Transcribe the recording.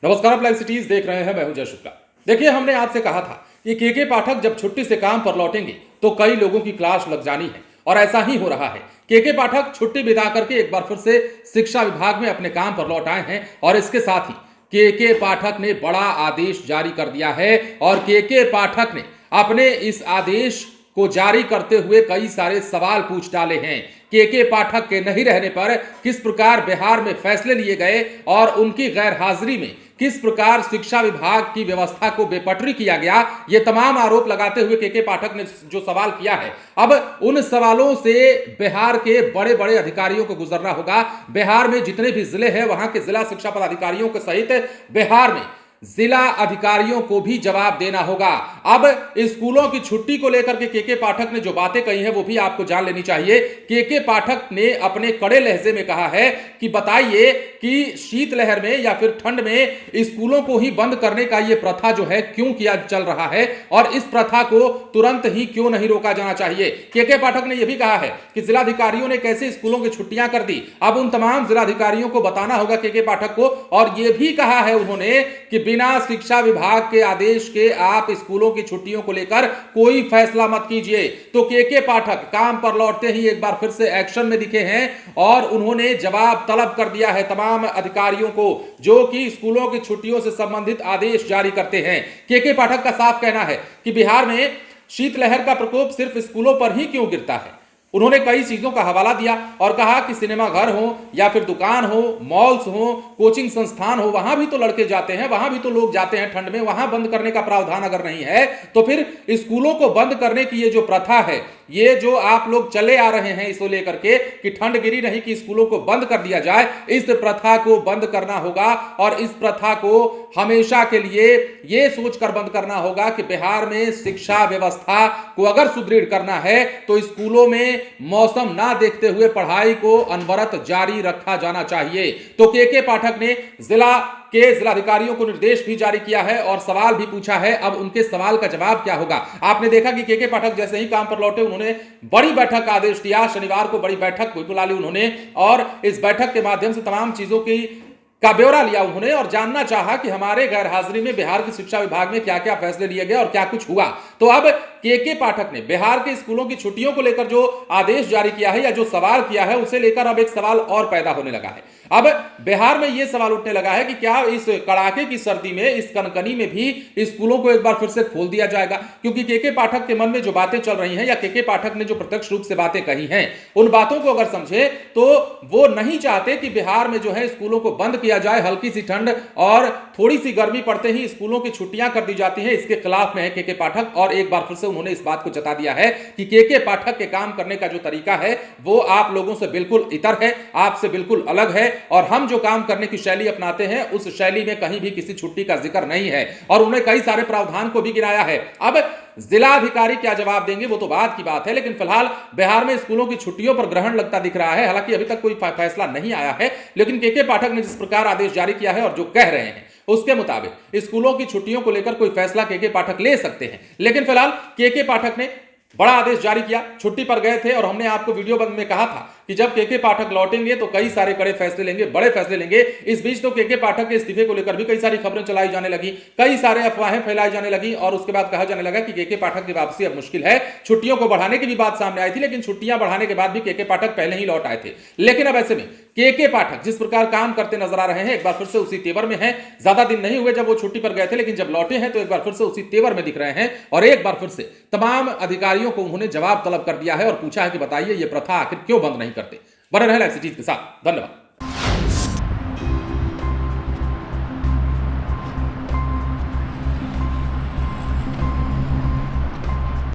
नमस्कार, आप live cities देख रहे हैं। मैं हूं जय शुक्ला। देखिए, हमने आपसे कहा था कि के पाठक जब छुट्टी से काम पर लौटेंगे तो कई लोगों की क्लास लग जानी है, और ऐसा ही हो रहा है। के पाठक छुट्टी बिता करके एक बार फिर से शिक्षा विभाग में अपने काम पर लौट आए हैं, और इसके साथ ही के पाठक ने बड़ा आदेश जारी कर दिया है। और के पाठक ने अपने इस आदेश को जारी करते हुए कई सारे सवाल पूछ डाले हैं। के पाठक के नहीं रहने पर किस प्रकार बिहार में फैसले लिए गए और उनकी गैर हाजिरी में किस प्रकार शिक्षा विभाग की व्यवस्था को बेपटरी किया गया, ये तमाम आरोप लगाते हुए के पाठक ने जो सवाल किया है, अब उन सवालों से बिहार के बड़े बड़े अधिकारियों को गुजरना होगा। बिहार में जितने भी जिले हैं वहां के जिला शिक्षा पदाधिकारियों के सहित बिहार में जिला अधिकारियों को भी जवाब देना होगा। अब स्कूलों की छुट्टी को लेकर के पाठक ने जो बातें कही हैं वो भी आपको जान लेनी चाहिए। के पाठक ने अपने कड़े लहजे में कहा है कि बताइए कि शीतलहर में या फिर ठंड में स्कूलों को ही बंद करने का ये प्रथा जो है क्यों किया चल रहा है, और इस प्रथा को तुरंत ही क्यों नहीं रोका जाना चाहिए। के पाठक ने यह भी कहा है कि जिलाधिकारियों ने कैसे स्कूलों की छुट्टियां कर दी। अब उन तमाम जिलाधिकारियों को बताना होगा के पाठक को। और यह भी कहा है उन्होंने कि बिना शिक्षा विभाग के आदेश के आप स्कूलों की छुट्टियों को लेकर कोई फैसला मत कीजिए। तो के पाठक काम पर लौटते ही एक बार फिर से एक्शन में दिखे हैं, और उन्होंने जवाब तलब कर दिया है तमाम अधिकारियों को जो कि स्कूलों की छुट्टियों से संबंधित आदेश जारी करते हैं। के पाठक का साफ कहना है कि बिहार में शीतलहर का प्रकोप सिर्फ स्कूलों पर ही क्यों गिरता है। उन्होंने कई चीजों का हवाला दिया और कहा कि सिनेमा घर हो या फिर दुकान हो, मॉल्स हो, कोचिंग संस्थान हो, वहां भी तो लड़के जाते हैं, वहां भी तो लोग जाते हैं ठंड में। वहां बंद करने का प्रावधान अगर नहीं है तो फिर स्कूलों को बंद करने की ये जो प्रथा है, ये जो आप लोग चले आ रहे हैं इसको लेकर के कि ठंड गिरी नहीं कि स्कूलों को बंद कर दिया जाए, इस प्रथा को बंद करना होगा। और इस प्रथा को हमेशा के लिए यह सोचकर बंद करना होगा कि बिहार में शिक्षा व्यवस्था को अगर सुदृढ़ करना है तो स्कूलों में मौसम ना देखते हुए पढ़ाई को अनवरत जारी रखा जाना चाहिए। तो के पाठक ने जिलाधिकारियों को निर्देश भी जारी किया है और सवाल भी पूछा है। अब उनके सवाल का जवाब क्या होगा। आपने देखा कि के पाठक जैसे ही काम पर लौटे उन्होंने बड़ी बैठक का आदेश दिया। शनिवार को बड़ी बैठक बुला ली उन्होंने, और इस बैठक के माध्यम से तमाम चीजों का ब्यौरा लिया उन्होंने और जानना चाहा कि हमारे गैर हाजिरी में बिहार की शिक्षा विभाग में क्या क्या फैसले लिए गए और क्या कुछ हुआ। तो अब के पाठक ने बिहार के स्कूलों की छुट्टियों को लेकर जो आदेश जारी किया है या जो सवाल किया है, उसे लेकर अब एक सवाल और पैदा होने लगा है। अब बिहार में यह सवाल उठने लगा है कि क्या इस कड़ाके की सर्दी में, इस कनकनी में भी स्कूलों को एक बार फिर से खोल दिया जाएगा। क्योंकि के पाठक के मन में जो बातें चल रही हैं या के पाठक ने जो प्रत्यक्ष रूप से बातें कही हैं, उन बातों को अगर समझे तो वो नहीं चाहते कि बिहार में जो है स्कूलों को बंद किया जाए। हल्की सी ठंड और थोड़ी सी गर्मी पड़ते ही स्कूलों की छुट्टियां कर दी जाती हैं, इसके खिलाफ में है के पाठक। और एक बार फिर से उन्होंने इस बात को जता दिया है कि के पाठक के काम करने का जो तरीका है वो आप लोगों से बिल्कुल इतर है, आपसे बिल्कुल अलग है, और हम जो काम करने की शैली अपनाते हैं उस शैली में कहीं भी किसी छुट्टी का जिक्र नहीं है। और उन्होंने कई सारे प्रावधान को भी गिनाया है। अब जिलाधिकारी क्या जवाब देंगे वो तो बाद की बात है, लेकिन फिलहाल बिहार में स्कूलों की छुट्टियों पर ग्रहण लगता दिख रहा है। हालांकि अभी तक कोई फैसला नहीं आया है, लेकिन के पाठक ने जिस प्रकार आदेश जारी किया है और जो कह रहे हैं उसके मुताबिक स्कूलों की छुट्टियों को लेकर कोई फैसला के पाठक ले सकते हैं। लेकिन फिलहाल के पाठक ने बड़ा आदेश जारी किया। छुट्टी पर गए थे और हमने आपको वीडियो बंद में कहा था कि जब के पाठक लौटेंगे तो कई सारे कड़े फैसले लेंगे, बड़े फैसले लेंगे। इस बीच तो के पाठक के इस्तीफे को लेकर भी कई सारी खबरें चलाई जाने लगी, कई सारे अफवाहें फैलाई जाने लगी, और उसके बाद कहा जाने लगा कि के पाठक की वापसी अब मुश्किल है। छुट्टियों को बढ़ाने की भी बात सामने आई थी, लेकिन छुट्टियां बढ़ाने के बाद भी के पाठक पहले ही लौट आए थे। लेकिन अब ऐसे में के पाठक जिस प्रकार काम करते नजर आ रहे हैं, एक बार फिर से उसी तेवर में है। ज्यादा दिन नहीं हुए जब वो छुट्टी पर गए थे, लेकिन जब लौटे हैं तो एक बार फिर से उसी तेवर में दिख रहे हैं। और एक बार फिर से तमाम अधिकारियों को उन्होंने जवाब तलब कर दिया है और पूछा है कि बताइए ये प्रथा आखिर क्यों बंद नहीं करते। बने रहे लाइव सिटीज के साथ। धन्यवाद।